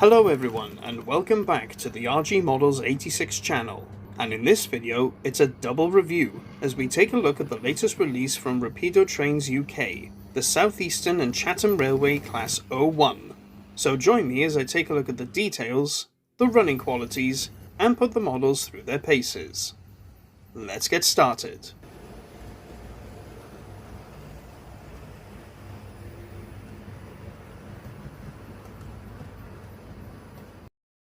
Hello everyone and welcome back to the RG Models 86 channel, and in this video it's a double review as we take a look at the latest release from Rapido Trains UK, the Southeastern and Chatham Railway Class 01. So join me as I take a look at the details, the running qualities, and put the models through their paces. Let's get started.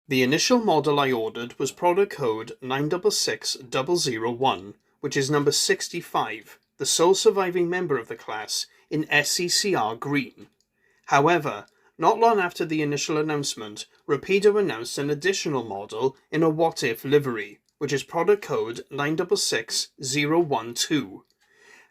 The initial model I ordered was product code 966001, which is number 65, the sole surviving member of the class, in SECR green. However, not long after the initial announcement, Rapido announced an additional model in a what-if livery, which is product code 966012.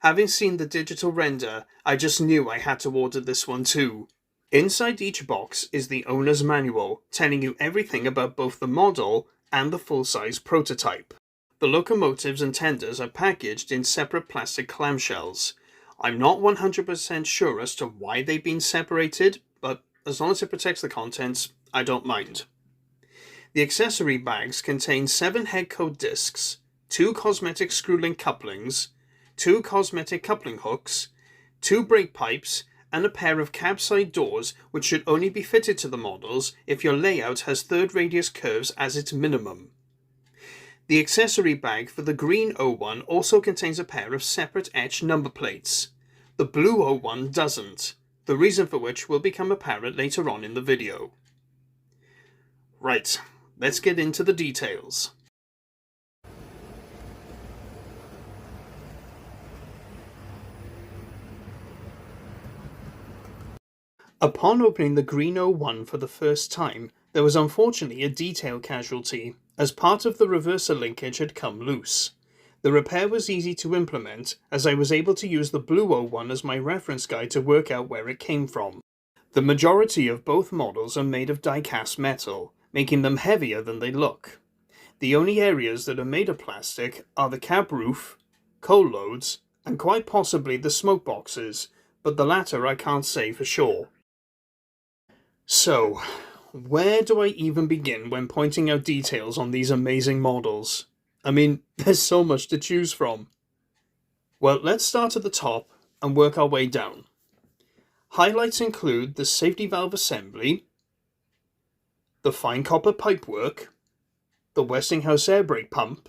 Having seen the digital render, I just knew I had to order this one too. Inside each box is the owner's manual, telling you everything about both the model and the full-size prototype. The locomotives and tenders are packaged in separate plastic clamshells. I'm not 100% sure as to why they've been separated, but as long as it protects the contents, I don't mind. The accessory bags contain 7 head coat discs, 2 cosmetic screw-link couplings, 2 cosmetic coupling hooks, 2 brake pipes, and a pair of cab side doors which should only be fitted to the models if your layout has third radius curves as its minimum. The accessory bag for the green 01 also contains a pair of separate etched number plates. The blue 01 doesn't, the reason for which will become apparent later on in the video. Right, let's get into the details. Upon opening the green 01 for the first time, there was unfortunately a detail casualty, as part of the reverser linkage had come loose. The repair was easy to implement, as I was able to use the blue 01 as my reference guide to work out where it came from. The majority of both models are made of die-cast metal, making them heavier than they look. The only areas that are made of plastic are the cab roof, coal loads, and quite possibly the smoke boxes, but the latter I can't say for sure. So, where do I even begin when pointing out details on these amazing models? I mean, there's so much to choose from. Well, let's start at the top and work our way down. Highlights include the safety valve assembly, the fine copper pipework, the Westinghouse air brake pump,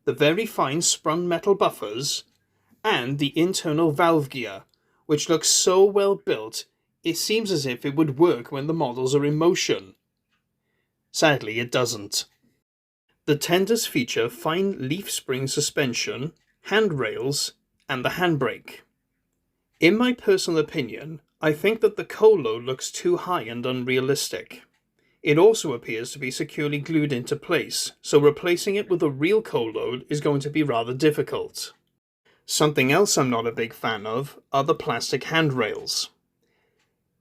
the very fine sprung metal buffers, and the internal valve gear, which looks so well built it seems as if it would work when the models are in motion. Sadly, it doesn't. The tenders feature fine leaf spring suspension, handrails, and the handbrake. In my personal opinion, I think that the coal load looks too high and unrealistic. It also appears to be securely glued into place, so replacing it with a real coal load is going to be rather difficult. Something else I'm not a big fan of are the plastic handrails.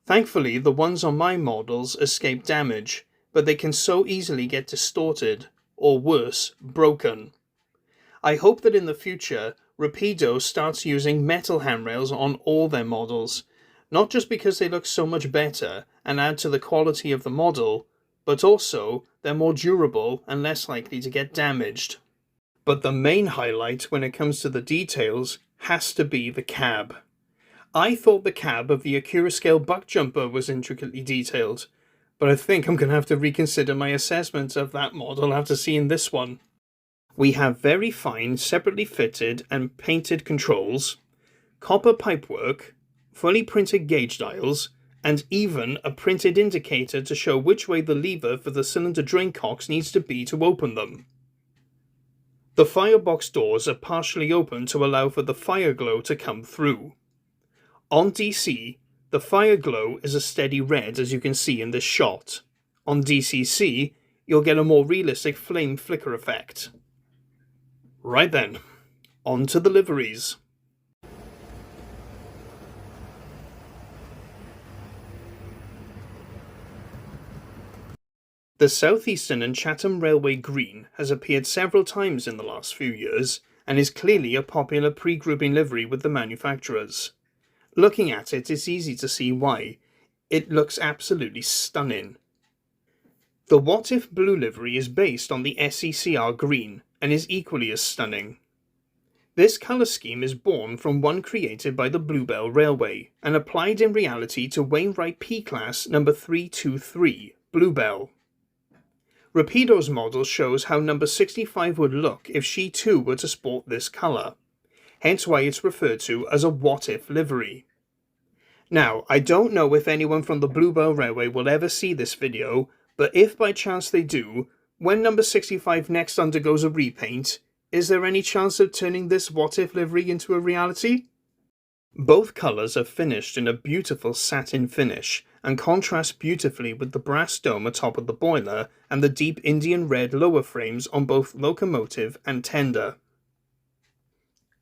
Thankfully, the ones on my models escape damage, but they can so easily get distorted, or worse, broken. I hope that in the future, Rapido starts using metal handrails on all their models, not just because they look so much better and add to the quality of the model, but also they're more durable and less likely to get damaged. But the main highlight when it comes to the details has to be the cab. I thought the cab of the Accurascale buck jumper was intricately detailed, but I think I'm going to have to reconsider my assessment of that model after seeing this one. We have very fine, separately fitted and painted controls, copper pipework, fully printed gauge dials, and even a printed indicator to show which way the lever for the cylinder drain cocks needs to be to open them. The firebox doors are partially open to allow for the fire glow to come through. On DC, the fire glow is a steady red, as you can see in this shot. On DCC, you'll get a more realistic flame flicker effect. Right then, on to the liveries. The Southeastern and Chatham Railway Green has appeared several times in the last few years, and is clearly a popular pre-grouping livery with the manufacturers. Looking at it, it's easy to see why. It looks absolutely stunning. The What If blue livery is based on the SECR green and is equally as stunning. This colour scheme is born from one created by the Bluebell Railway and applied in reality to Wainwright P-Class number 323, Bluebell. Rapido's model shows how number 65 would look if she too were to sport this colour, hence why it's referred to as a What If livery. Now, I don't know if anyone from the Bluebell Railway will ever see this video, but if by chance they do, when number 65 next undergoes a repaint, is there any chance of turning this What If livery into a reality? Both colours are finished in a beautiful satin finish and contrast beautifully with the brass dome atop of the boiler and the deep Indian red lower frames on both locomotive and tender.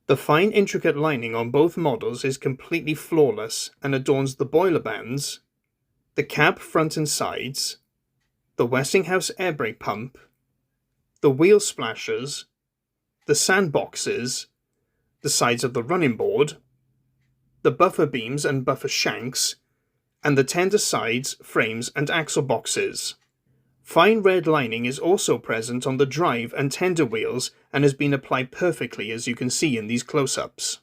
The fine intricate lining on both models is completely flawless and adorns the boiler bands, the cab front and sides, the Westinghouse air brake pump, the wheel splashers, the sandboxes, the sides of the running board, the buffer beams and buffer shanks, and the tender sides, frames and axle boxes. Fine red lining is also present on the drive and tender wheels and has been applied perfectly, as you can see in these close-ups.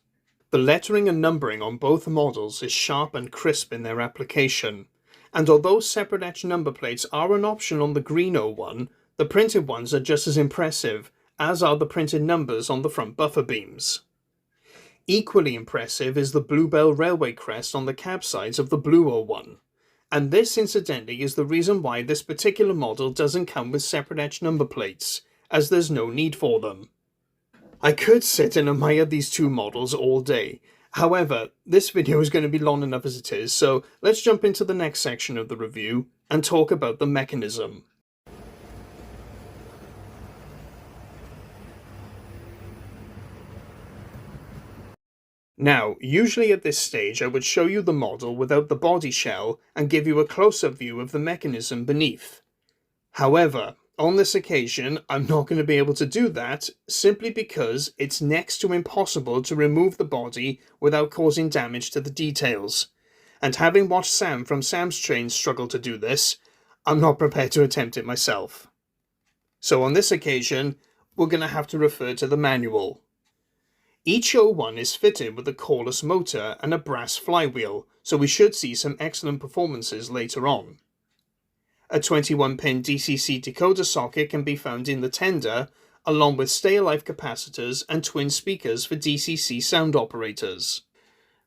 The lettering and numbering on both models is sharp and crisp in their application, and although separate etched number plates are an option on the green 01, the printed ones are just as impressive, as are the printed numbers on the front buffer beams. Equally impressive is the Bluebell Railway crest on the cab sides of the Blue 01, and this incidentally is the reason why this particular model doesn't come with separate etched number plates, as there's no need for them. I could sit and admire these two models all day. However, this video is going to be long enough as it is, so let's jump into the next section of the review and talk about the mechanism. Now, usually at this stage I would show you the model without the body shell and give you a close-up view of the mechanism beneath. However, on this occasion I'm not going to be able to do that simply because it's next to impossible to remove the body without causing damage to the details. And having watched Sam from Sam's Train struggle to do this, I'm not prepared to attempt it myself. So on this occasion, we're going to have to refer to the manual. Each 01 is fitted with a coreless motor and a brass flywheel, so we should see some excellent performances later on. A 21-pin DCC decoder socket can be found in the tender, along with stay-alive capacitors and twin speakers for DCC sound operators.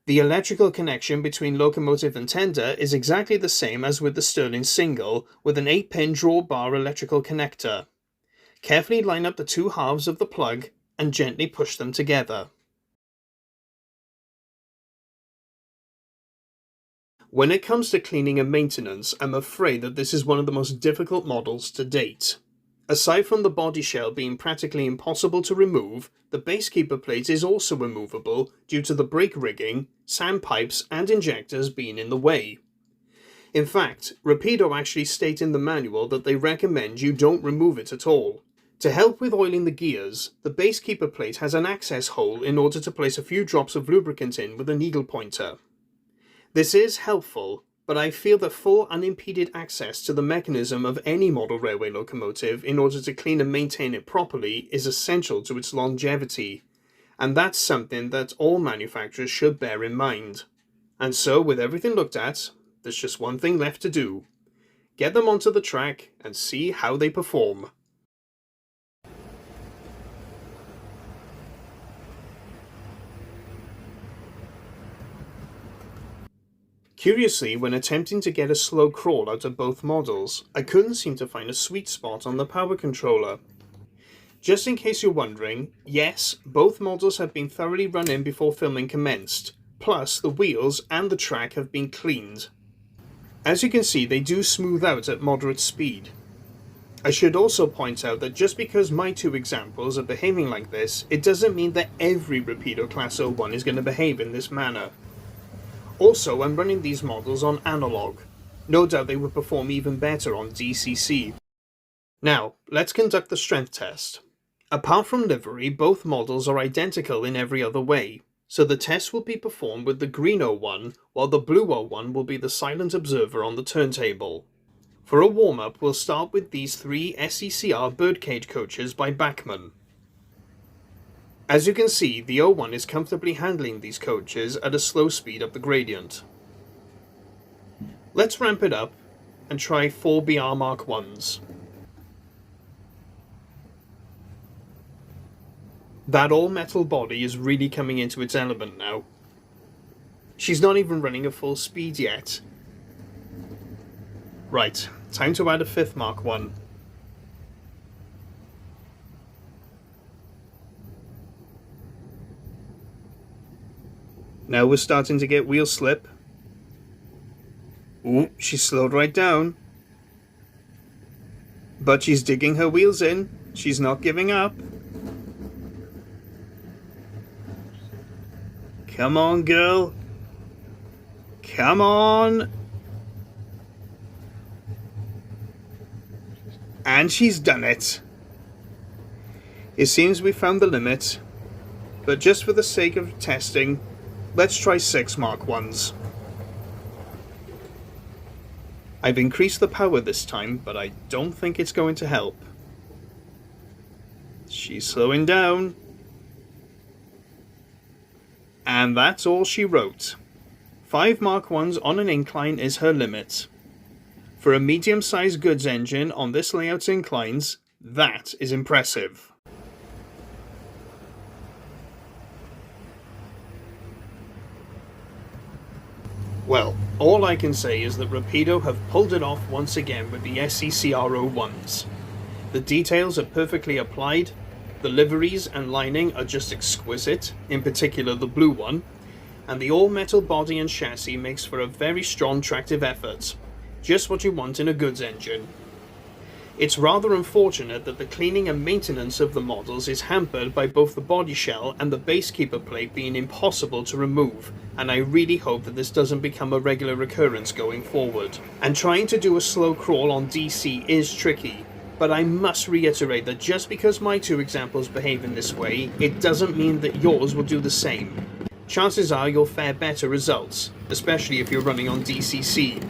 The electrical connection between locomotive and tender is exactly the same as with the Stirling single, with an 8-pin drawbar electrical connector. Carefully line up the two halves of the plug and gently push them together. When it comes to cleaning and maintenance, I'm afraid that this is one of the most difficult models to date. Aside from the body shell being practically impossible to remove, the base keeper plate is also removable due to the brake rigging, sandpipes and injectors being in the way. In fact, Rapido actually state in the manual that they recommend you don't remove it at all. To help with oiling the gears, the base keeper plate has an access hole in order to place a few drops of lubricant in with a needle pointer. This is helpful, but I feel that full unimpeded access to the mechanism of any model railway locomotive in order to clean and maintain it properly is essential to its longevity, and that's something that all manufacturers should bear in mind. And so, with everything looked at, there's just one thing left to do. Get them onto the track and see how they perform. Curiously, when attempting to get a slow crawl out of both models, I couldn't seem to find a sweet spot on the power controller. Just in case you're wondering, yes, both models have been thoroughly run in before filming commenced, plus the wheels and the track have been cleaned. As you can see, they do smooth out at moderate speed. I should also point out that just because my two examples are behaving like this, it doesn't mean that every Rapido Class 01 is going to behave in this manner. Also, I'm running these models on analog. No doubt they would perform even better on DCC. Now, let's conduct the strength test. Apart from livery, both models are identical in every other way, so the test will be performed with the green 01, while the blue 01 will be the silent observer on the turntable. For a warm-up, we'll start with these 3 SECR birdcage coaches by Bachmann. As you can see, the O1 is comfortably handling these coaches at a slow speed up the gradient. Let's ramp it up and try 4 BR Mark 1s. That all-metal body is really coming into its element now. She's not even running at full speed yet. Right, time to add a 5th Mark 1. Now we're starting to get wheel slip. Ooh, she's slowed right down. But she's digging her wheels in. She's not giving up. Come on, girl. Come on. And she's done it. It seems we found the limit. But just for the sake of testing, let's try 6 Mark 1s. I've increased the power this time, but I don't think it's going to help. She's slowing down. And that's all she wrote. 5 Mark 1s on an incline is her limit. For a medium-sized goods engine on this layout's inclines, that is impressive. Well, all I can say is that Rapido have pulled it off once again with the SECR O1s. The details are perfectly applied, the liveries and lining are just exquisite, in particular the blue one, and the all-metal body and chassis makes for a very strong tractive effort, just what you want in a goods engine. It's rather unfortunate that the cleaning and maintenance of the models is hampered by both the body shell and the base keeper plate being impossible to remove, and I really hope that this doesn't become a regular occurrence going forward. And trying to do a slow crawl on DC is tricky, but I must reiterate that just because my 2 examples behave in this way, it doesn't mean that yours will do the same. Chances are you'll fare better results, especially if you're running on DCC.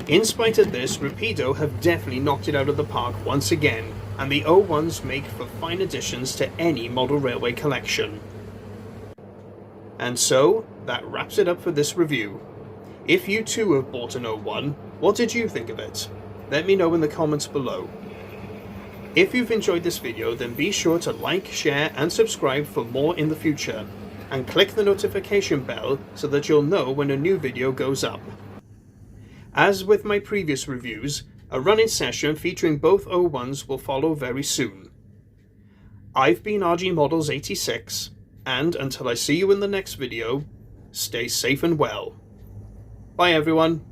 In spite of this, Rapido have definitely knocked it out of the park once again, and the O1s make for fine additions to any model railway collection. And so, that wraps it up for this review. If you too have bought an O1, what did you think of it? Let me know in the comments below. If you've enjoyed this video, then be sure to like, share and subscribe for more in the future, and click the notification bell so that you'll know when a new video goes up. As with my previous reviews, a run-in session featuring both O1s will follow very soon. I've been RG Models 86, and until I see you in the next video, stay safe and well. Bye everyone.